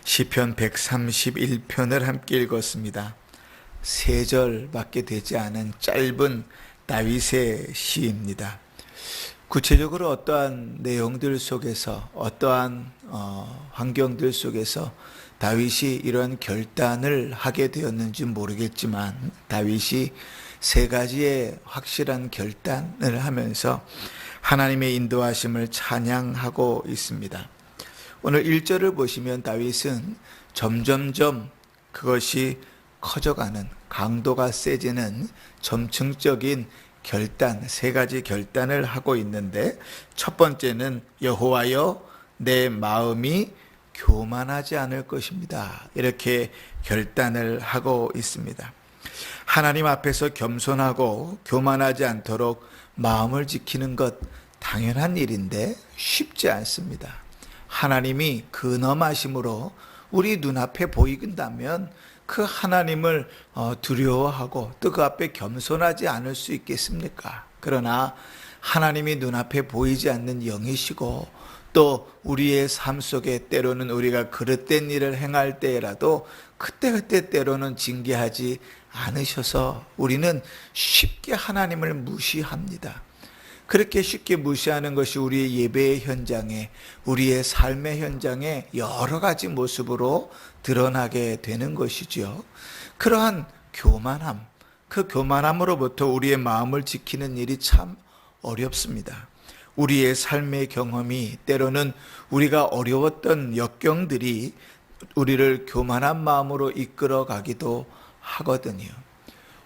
시편 131편을 함께 읽었습니다. 3절밖에 되지 않은 짧은 다윗의 시입니다. 구체적으로 어떠한 내용들 속에서 어떠한 환경들 속에서 다윗이 이런 결단을 하게 되었는지 모르겠지만 다윗이 3가지의 확실한 결단을 하면서 하나님의 인도하심을 찬양하고 있습니다. 오늘 1절을 보시면 다윗은 점점점 그것이 커져가는, 강도가 세지는 점층적인 결단, 3가지 결단을 하고 있는데, 첫 번째는 여호와여 내 마음이 교만하지 않을 것입니다. 이렇게 결단을 하고 있습니다. 하나님 앞에서 겸손하고 교만하지 않도록 마음을 지키는 것 당연한 일인데 쉽지 않습니다. 하나님이 근엄하심으로 우리 눈앞에 보인다면 그 하나님을 두려워하고 또 그 앞에 겸손하지 않을 수 있겠습니까? 그러나 하나님이 눈앞에 보이지 않는 영이시고 또 우리의 삶 속에 때로는 우리가 그릇된 일을 행할 때라도 그때그때 때로는 징계하지 않으셔서 우리는 쉽게 하나님을 무시합니다. 그렇게 쉽게 무시하는 것이 우리의 예배의 현장에, 우리의 삶의 현장에 여러 가지 모습으로 드러나게 되는 것이죠. 그러한 교만함, 그 교만함으로부터 우리의 마음을 지키는 일이 참 어렵습니다. 우리의 삶의 경험이 때로는 우리가 어려웠던 역경들이 우리를 교만한 마음으로 이끌어 가기도 하거든요.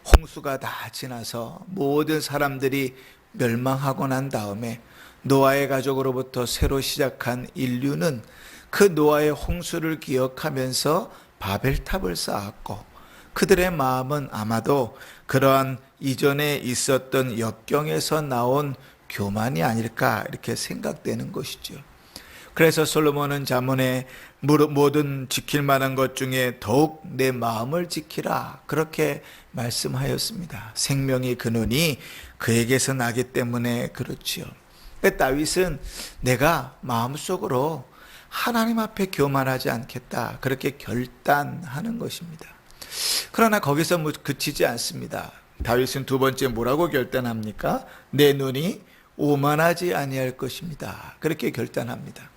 홍수가 다 지나서 모든 사람들이 멸망하고 난 다음에 노아의 가족으로부터 새로 시작한 인류는 그 노아의 홍수를 기억하면서 바벨탑을 쌓았고 그들의 마음은 아마도 그러한 이전에 있었던 역경에서 나온 교만이 아닐까 이렇게 생각되는 것이죠. 그래서 솔로몬은 잠언에 모든 지킬 만한 것 중에 더욱 내 마음을 지키라 그렇게 말씀하였습니다. 생명이 근원이 그에게서 나기 때문에 그렇지요. 다윗은 내가 마음속으로 하나님 앞에 교만하지 않겠다 그렇게 결단하는 것입니다. 그러나 거기서 그치지 않습니다. 다윗은 두 번째 뭐라고 결단합니까? 내 눈이 오만하지 아니할 것입니다. 그렇게 결단합니다.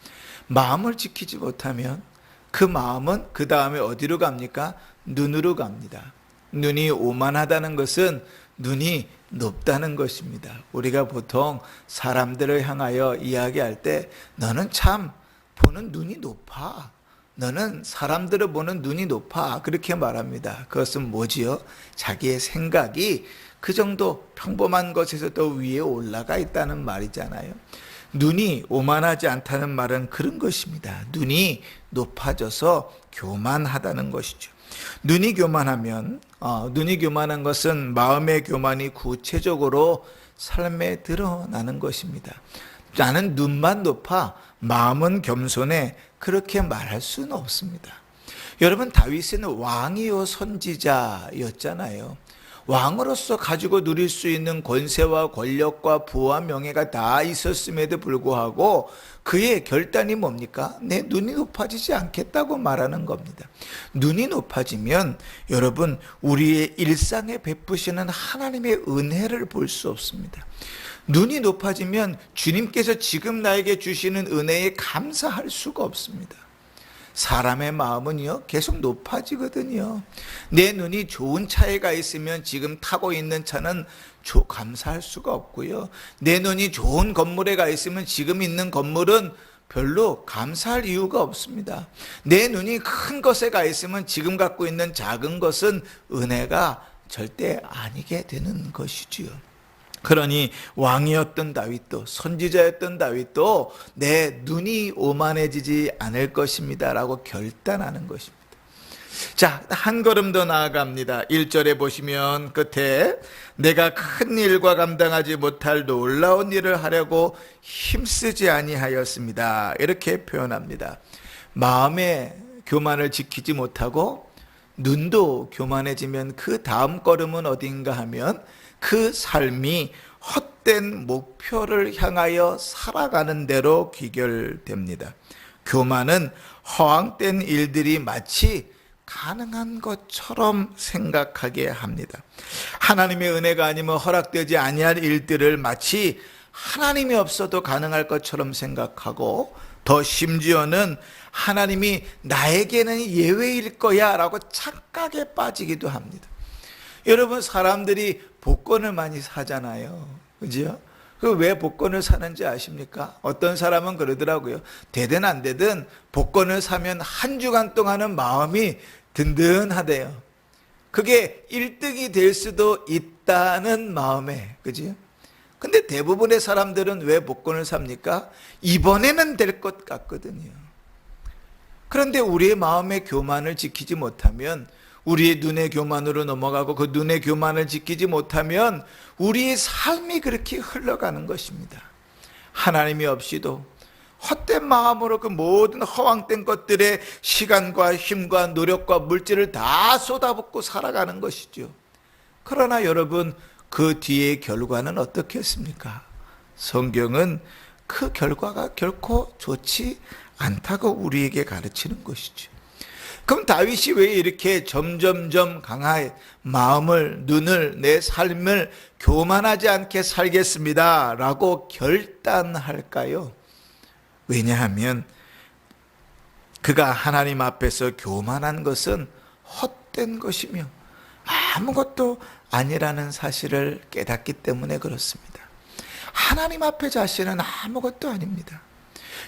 마음을 지키지 못하면 그 마음은 그 다음에 어디로 갑니까? 눈으로 갑니다. 눈이 오만하다는 것은 눈이 높다는 것입니다. 우리가 보통 사람들을 향하여 이야기할 때 너는 참 보는 눈이 높아. 너는 사람들을 보는 눈이 높아. 그렇게 말합니다. 그것은 뭐지요? 자기의 생각이 그 정도 평범한 것에서 더 위에 올라가 있다는 말이잖아요. 눈이 오만하지 않다는 말은 그런 것입니다. 눈이 높아져서 교만하다는 것이죠. 눈이 교만하면 눈이 교만한 것은 마음의 교만이 구체적으로 삶에 드러나는 것입니다. 나는 눈만 높아 마음은 겸손해 그렇게 말할 수는 없습니다. 여러분 다윗은 왕이요 선지자였잖아요. 왕으로서 가지고 누릴 수 있는 권세와 권력과 부와 명예가 다 있었음에도 불구하고 그의 결단이 뭡니까? 내 눈이 높아지지 않겠다고 말하는 겁니다. 눈이 높아지면 여러분 우리의 일상에 베푸시는 하나님의 은혜를 볼 수 없습니다. 눈이 높아지면 주님께서 지금 나에게 주시는 은혜에 감사할 수가 없습니다. 사람의 마음은요 계속 높아지거든요. 내 눈이 좋은 차에 가 있으면 지금 타고 있는 차는 감사할 수가 없고요. 내 눈이 좋은 건물에 가 있으면 지금 있는 건물은 별로 감사할 이유가 없습니다. 내 눈이 큰 것에 가 있으면 지금 갖고 있는 작은 것은 은혜가 절대 아니게 되는 것이지요. 그러니 왕이었던 다윗도 선지자였던 다윗도 내 눈이 오만해지지 않을 것입니다 라고 결단하는 것입니다. 자, 한 걸음 더 나아갑니다. 1절에 보시면 끝에 내가 큰 일과 감당하지 못할 놀라운 일을 하려고 힘쓰지 아니하였습니다 이렇게 표현합니다. 마음의 교만을 지키지 못하고 눈도 교만해지면 그 다음 걸음은 어딘가 하면 그 삶이 헛된 목표를 향하여 살아가는 대로 귀결됩니다. 교만은 허황된 일들이 마치 가능한 것처럼 생각하게 합니다. 하나님의 은혜가 아니면 허락되지 아니할 일들을 마치 하나님이 없어도 가능할 것처럼 생각하고, 더 심지어는 하나님이 나에게는 예외일 거야 라고 착각에 빠지기도 합니다. 여러분, 사람들이 복권을 많이 사잖아요. 그죠? 왜 복권을 사는지 아십니까? 어떤 사람은 그러더라고요. 되든 안 되든 복권을 사면 한 주간 동안은 마음이 든든하대요. 그게 1등이 될 수도 있다는 마음에, 그죠? 근데 대부분의 사람들은 왜 복권을 삽니까? 이번에는 될 것 같거든요. 그런데 우리의 마음의 교만을 지키지 못하면, 우리의 눈의 교만으로 넘어가고 그 눈의 교만을 지키지 못하면 우리의 삶이 그렇게 흘러가는 것입니다. 하나님이 없이도 헛된 마음으로 그 모든 허황된 것들에 시간과 힘과 노력과 물질을 다 쏟아붓고 살아가는 것이죠. 그러나 여러분, 그 뒤의 결과는 어떻겠습니까? 성경은 그 결과가 결코 좋지 않다고 우리에게 가르치는 것이죠. 그럼 다윗이 왜 이렇게 점점점 강하게 마음을, 눈을, 내 삶을 교만하지 않게 살겠습니다 라고 결단할까요? 왜냐하면 그가 하나님 앞에서 교만한 것은 헛된 것이며 아무것도 아니라는 사실을 깨닫기 때문에 그렇습니다. 하나님 앞에 자신은 아무것도 아닙니다.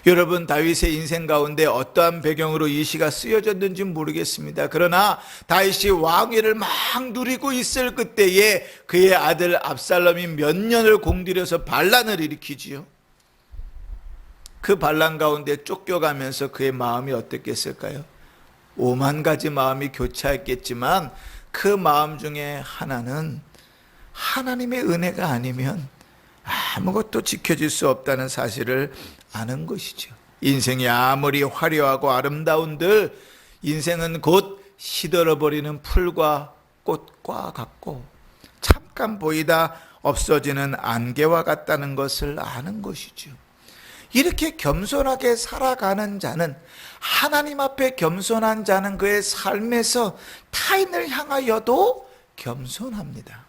여러분, 다윗의 인생 가운데 어떠한 배경으로 이 시가 쓰여졌는지 모르겠습니다. 그러나 다윗이 왕위를 막 누리고 있을 그때에 그의 아들 압살롬이 몇 년을 공들여서 반란을 일으키지요. 그 반란 가운데 쫓겨가면서 그의 마음이 어떻겠을까요? 5만 가지 마음이 교차했겠지만 그 마음 중에 하나는 하나님의 은혜가 아니면 아무것도 지켜질 수 없다는 사실을 아는 것이죠. 인생이 아무리 화려하고 아름다운들 인생은 곧 시들어버리는 풀과 꽃과 같고 잠깐 보이다 없어지는 안개와 같다는 것을 아는 것이죠. 이렇게 겸손하게 살아가는 자는, 하나님 앞에 겸손한 자는 그의 삶에서 타인을 향하여도 겸손합니다.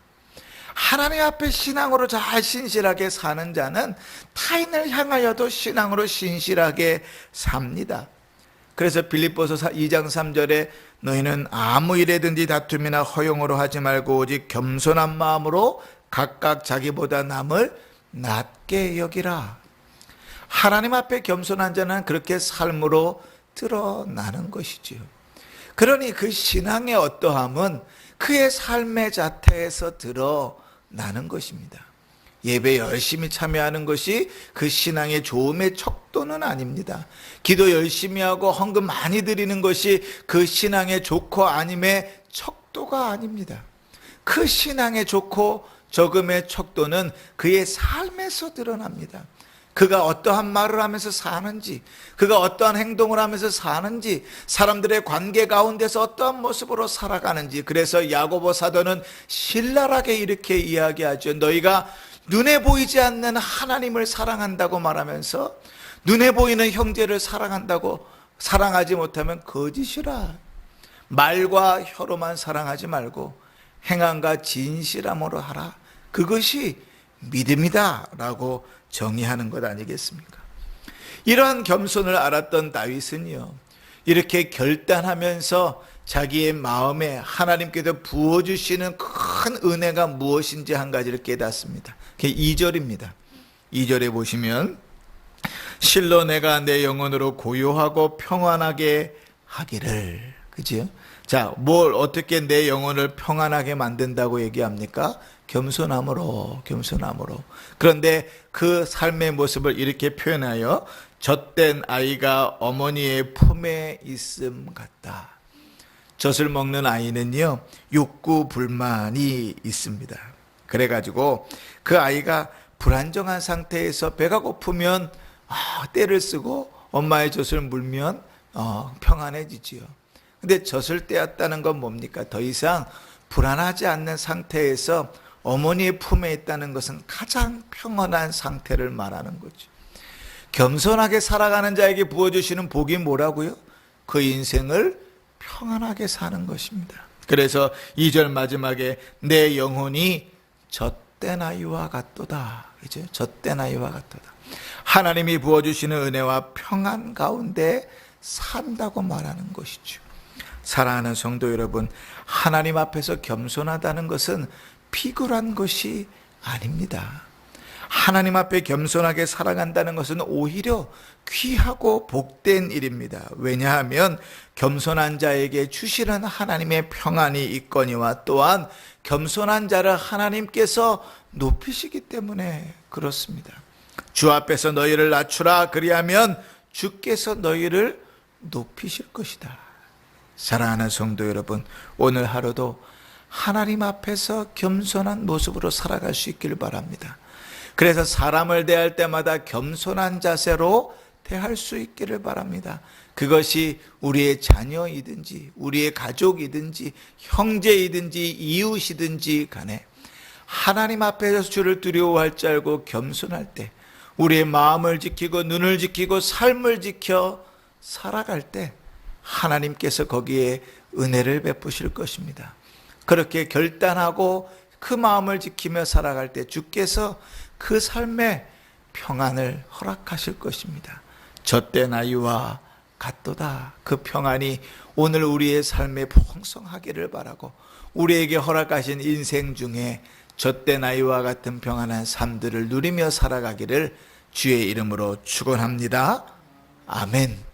하나님 앞에 신앙으로 잘 신실하게 사는 자는 타인을 향하여도 신앙으로 신실하게 삽니다. 그래서 빌립보서 2장 3절에 너희는 아무 일에든지 다툼이나 허용으로 하지 말고 오직 겸손한 마음으로 각각 자기보다 남을 낮게 여기라. 하나님 앞에 겸손한 자는 그렇게 삶으로 드러나는 것이지요. 그러니 그 신앙의 어떠함은 그의 삶의 자태에서 드러나는 것입니다. 예배 열심히 참여하는 것이 그 신앙의 좋음의 척도는 아닙니다. 기도 열심히 하고 헌금 많이 드리는 것이 그 신앙의 좋고 아님의 척도가 아닙니다. 그 신앙의 좋고 적음의 척도는 그의 삶에서 드러납니다. 그가 어떠한 말을 하면서 사는지, 그가 어떠한 행동을 하면서 사는지, 사람들의 관계 가운데서 어떠한 모습으로 살아가는지. 그래서 야고보 사도는 신랄하게 이렇게 이야기하죠. 너희가 눈에 보이지 않는 하나님을 사랑한다고 말하면서 눈에 보이는 형제를 사랑하지 못하면 거짓이라. 말과 혀로만 사랑하지 말고 행함과 진실함으로 하라. 그것이 믿음이다 라고 정의하는 것 아니겠습니까? 이러한 겸손을 알았던 다윗은요, 이렇게 결단하면서 자기의 마음에 하나님께서 부어주시는 큰 은혜가 무엇인지 한 가지를 깨닫습니다. 그게 2절입니다. 2절에 보시면 실로 내가 내 영혼으로 고요하고 평안하게 하기를. 그죠? 자, 뭘 어떻게 내 영혼을 평안하게 만든다고 얘기합니까? 겸손함으로. 그런데 그 삶의 모습을 이렇게 표현하여 젖된 아이가 어머니의 품에 있음 같다. 젖을 먹는 아이는요, 욕구 불만이 있습니다. 그래가지고 그 아이가 불안정한 상태에서 배가 고프면 떼를 쓰고 엄마의 젖을 물면 평안해지지요. 근데 젖을 떼었다는 건 뭡니까? 더 이상 불안하지 않는 상태에서 어머니의 품에 있다는 것은 가장 평온한 상태를 말하는 거죠. 겸손하게 살아가는 자에게 부어주시는 복이 뭐라고요? 그 인생을 평안하게 사는 것입니다. 그래서 2절 마지막에 내 영혼이 젖된 아이와 같도다. 이제 젖된 아이와 같도다. 하나님이 부어주시는 은혜와 평안 가운데 산다고 말하는 것이죠. 사랑하는 성도 여러분, 하나님 앞에서 겸손하다는 것은 피곤한 것이 아닙니다. 하나님 앞에 겸손하게 살아간다는 것은 오히려 귀하고 복된 일입니다. 왜냐하면 겸손한 자에게 주시는 하나님의 평안이 있거니와 또한 겸손한 자를 하나님께서 높이시기 때문에 그렇습니다. 주 앞에서 너희를 낮추라, 그리하면 주께서 너희를 높이실 것이다. 사랑하는 성도 여러분, 오늘 하루도 하나님 앞에서 겸손한 모습으로 살아갈 수 있기를 바랍니다. 그래서 사람을 대할 때마다 겸손한 자세로 대할 수 있기를 바랍니다. 그것이 우리의 자녀이든지 우리의 가족이든지 형제이든지 이웃이든지 간에 하나님 앞에서 주를 두려워할 줄 알고 겸손할 때, 우리의 마음을 지키고 눈을 지키고 삶을 지켜 살아갈 때 하나님께서 거기에 은혜를 베푸실 것입니다. 그렇게 결단하고 그 마음을 지키며 살아갈 때 주께서 그 삶에 평안을 허락하실 것입니다. 젖된 아이와 같도다. 그 평안이 오늘 우리의 삶에 풍성하기를 바라고, 우리에게 허락하신 인생 중에 젖된 아이와 같은 평안한 삶들을 누리며 살아가기를 주의 이름으로 축원합니다. 아멘.